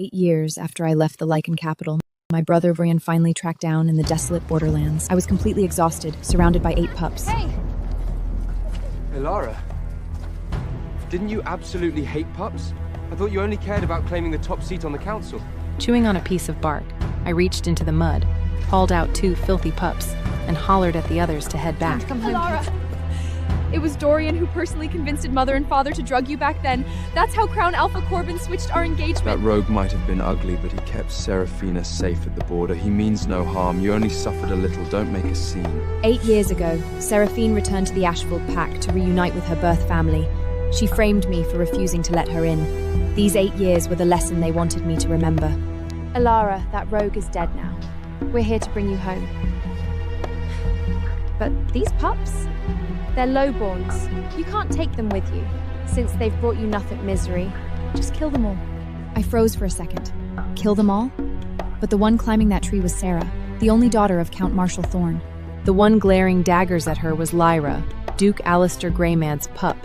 8 years after I left the Lycan capital, my brother Brian finally tracked down in the desolate borderlands. I was completely exhausted, surrounded by 8 pups. Hey! Hey, Lara. Didn't you absolutely hate pups? I thought you only cared about claiming the top seat on the council. Chewing on a piece of bark, I reached into the mud, hauled out 2 filthy pups, and hollered at the others to head back. Come home, Lara! kids. It was Dorian who personally convinced Mother and Father to drug you back then. That's how Crown Alpha Corbin switched our engagement. That rogue might have been ugly, but he kept Seraphina safe at the border. He means no harm. You only suffered a little. Don't make a scene. 8 years ago, Seraphine returned to the Ashfield Pack to reunite with her birth family. She framed me for refusing to let her in. These 8 years were the lesson they wanted me to remember. Alara, that rogue is dead now. We're here to bring you home. But these pups? They're lowborns. You can't take them with you. Since they've brought you nothing misery, just kill them all. I froze for a second. Kill them all? But the one climbing that tree was Sarah, the only daughter of Count Marshal Thorne. The one glaring daggers at her was Lyra, Duke Alistair Greyman's pup.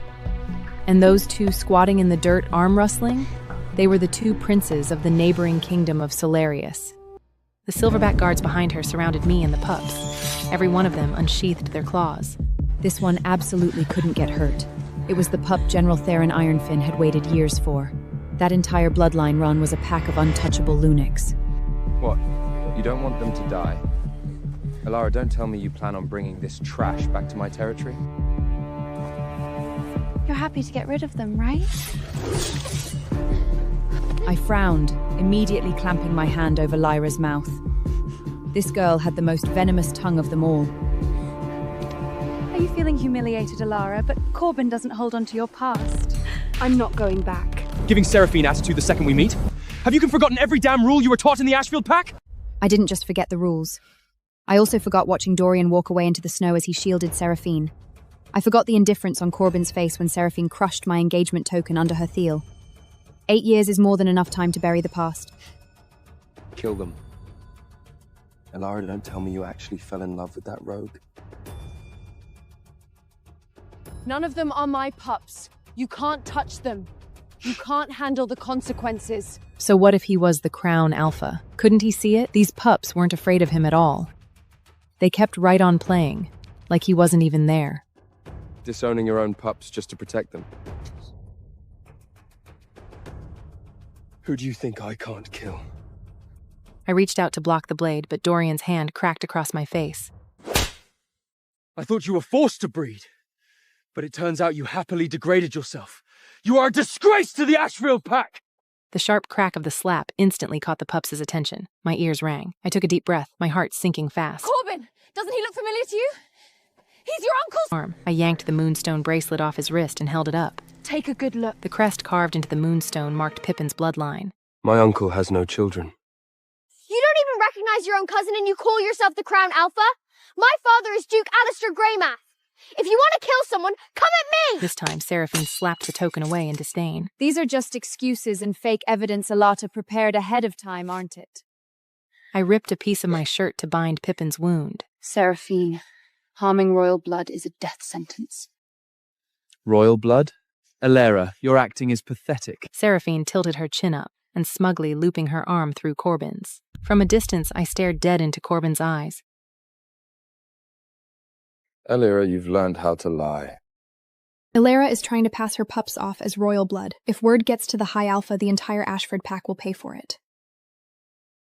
And those 2 squatting in the dirt arm-rustling? They were the 2 princes of the neighboring kingdom of Solarius. The silverback guards behind her surrounded me and the pups. Every one of them unsheathed their claws. This one absolutely couldn't get hurt. It was the pup General Theron Ironfin had waited years for. That entire bloodline run was a pack of untouchable lunatics. What? You don't want them to die? Alara, don't tell me you plan on bringing this trash back to my territory? You're happy to get rid of them, right? I frowned, immediately clamping my hand over Lyra's mouth. This girl had the most venomous tongue of them all. Are you feeling humiliated, Alara? But Corbin doesn't hold on to your past. I'm not going back. Giving Seraphine attitude the second we meet? Have you forgotten every damn rule you were taught in the Ashfield Pack? I didn't just forget the rules. I also forgot watching Dorian walk away into the snow as he shielded Seraphine. I forgot the indifference on Corbin's face when Seraphine crushed my engagement token under her heel. 8 years is more than enough time to bury the past. Kill them. Alara, don't tell me you actually fell in love with that rogue. None of them are my pups. You can't touch them. You can't handle the consequences. So what if he was the Crown Alpha? Couldn't he see it? These pups weren't afraid of him at all. They kept right on playing, like he wasn't even there. Disowning your own pups just to protect them. Who do you think I can't kill? I reached out to block the blade, but Dorian's hand cracked across my face. I thought you were forced to breed. But it turns out you happily degraded yourself. You are a disgrace to the Ashfield Pack! The sharp crack of the slap instantly caught the pups' attention. My ears rang. I took a deep breath, my heart sinking fast. Corbin! Doesn't he look familiar to you? He's your uncle's Arm. I yanked the moonstone bracelet off his wrist and held it up. Take a good look. The crest carved into the moonstone marked Pippin's bloodline. My uncle has no children. You don't even recognize your own cousin and you call yourself the Crown Alpha? My father is Duke Alistair Greymath. If you want to kill someone, come at me! This time, Seraphine slapped the token away in disdain. These are just excuses and fake evidence Alata prepared ahead of time, aren't it? I ripped a piece of my shirt to bind Pippin's wound. Seraphine, harming royal blood is a death sentence. Royal blood? Alara, your acting is pathetic. Seraphine tilted her chin up and smugly looping her arm through Corbin's. From a distance, I stared dead into Corbin's eyes. Alara, you've learned how to lie. Alara is trying to pass her pups off as royal blood. If word gets to the High Alpha, the entire Ashford Pack will pay for it.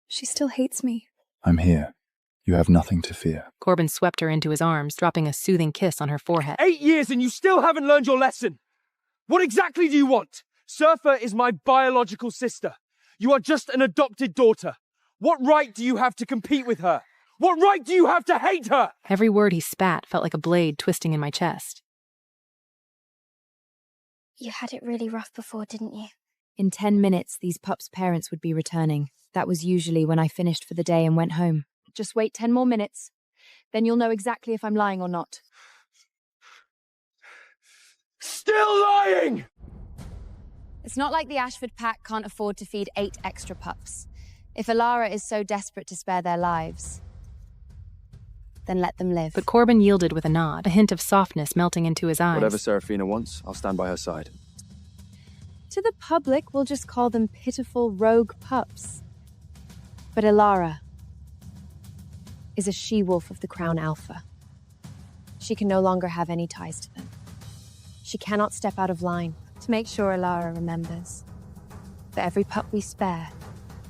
She still hates me. I'm here. You have nothing to fear. Corbin swept her into his arms, dropping a soothing kiss on her forehead. 8 years and you still haven't learned your lesson! What exactly do you want? Surfer is my biological sister. You are just an adopted daughter. What right do you have to compete with her? What right do you have to hate her? Every word he spat felt like a blade twisting in my chest. You had it really rough before, didn't you? In 10 minutes, these pups' parents would be returning. That was usually when I finished for the day and went home. Just wait 10 more minutes. Then you'll know exactly if I'm lying or not. Still lying! It's not like the Ashford Pack can't afford to feed 8 extra pups. If Alara is so desperate to spare their lives, then let them live. But Corbin yielded with a nod, a hint of softness melting into his eyes. Whatever Seraphina wants, I'll stand by her side. To the public, we'll just call them pitiful rogue pups. But Elara is a she-wolf of the Crown Alpha. She can no longer have any ties to them. She cannot step out of line. To make sure Elara remembers, for every pup we spare,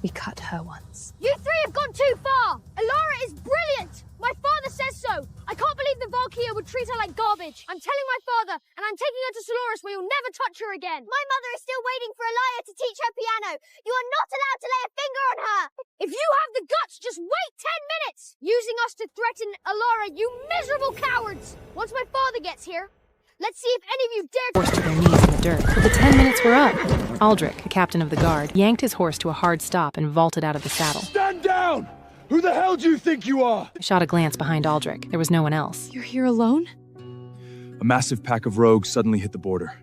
we cut her once. You three have gone too far! Elara is brilliant! My father says so! I can't believe the Valkyria would treat her like garbage! I'm telling my father, and I'm taking her to Solaris where you'll never touch her again! My mother is still waiting for Elara to teach her piano! You are not allowed to lay a finger on her! If you have the guts, just wait 10 minutes! Using us to threaten Elara, you miserable cowards! Once my father gets here, let's see if any of you dare Forced to their knees in the dirt. But the 10 minutes were up. Aldrich, the captain of the guard, yanked his horse to a hard stop and vaulted out of the saddle. Stand down! Who the hell do you think you are? I shot a glance behind Aldrich. There was no one else. You're here alone? A massive pack of rogues suddenly hit the border.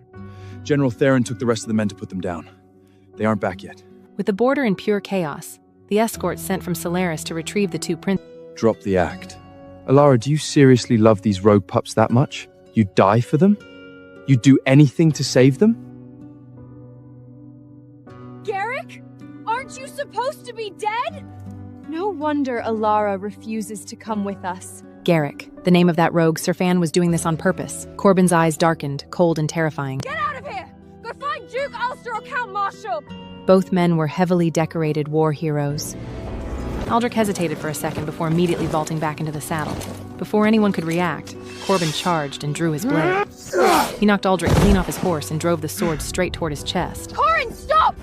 General Theron took the rest of the men to put them down. They aren't back yet. With the border in pure chaos, the escort sent from Solaris to retrieve the two princes. Drop the act. Elara, do you seriously love these rogue pups that much? You'd die for them? You'd do anything to save them? Garrick? Aren't you supposed to be dead? No wonder Elara refuses to come with us. Garrick, the name of that rogue, Sirfan was doing this on purpose. Corbin's eyes darkened, cold and terrifying. Get out of here! Go find Duke Ulster or Count Marshall! Both men were heavily decorated war heroes. Aldrich hesitated for a second before immediately vaulting back into the saddle. Before anyone could react, Corbin charged and drew his blade. He knocked Aldrich clean off his horse and drove the sword straight toward his chest. Corin, stop!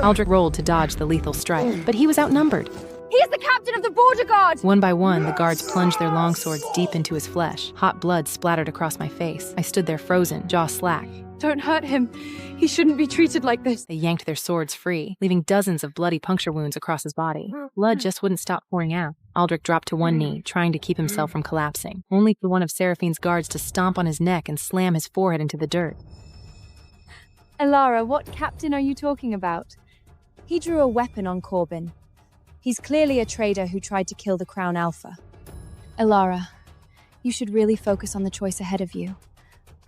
Aldrich rolled to dodge the lethal strike, but he was outnumbered. He's the captain of the border guard! One by one, the guards plunged their long swords deep into his flesh. Hot blood splattered across my face. I stood there frozen, jaw slack. Don't hurt him. He shouldn't be treated like this. They yanked their swords free, leaving dozens of bloody puncture wounds across his body. Blood just wouldn't stop pouring out. Aldrich dropped to one knee, trying to keep himself from collapsing, only for one of Seraphine's guards to stomp on his neck and slam his forehead into the dirt. Elara, what captain are you talking about? He drew a weapon on Corbin. He's clearly a traitor who tried to kill the Crown Alpha. Elara, you should really focus on the choice ahead of you.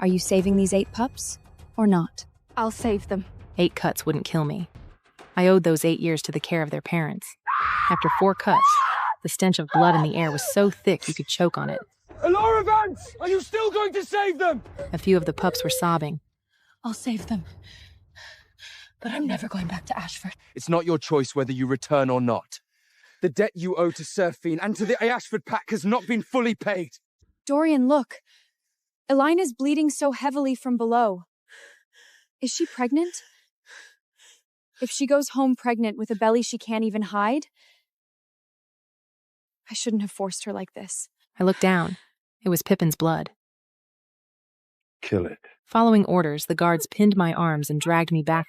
Are you saving these 8 pups, or not? I'll save them. 8 cuts wouldn't kill me. I owed those 8 years to the care of their parents. After 4 cuts, the stench of blood in the air was so thick you could choke on it. Elara Vance! Are you still going to save them? A few of the pups were sobbing. I'll save them. But I'm never going back to Ashford. It's not your choice whether you return or not. The debt you owe to Seraphine and to the Ashford pack has not been fully paid. Dorian, look. Elina's bleeding so heavily from below. Is she pregnant? If she goes home pregnant with a belly she can't even hide? I shouldn't have forced her like this. I looked down. It was Pippin's blood. Kill it. Following orders, the guards pinned my arms and dragged me back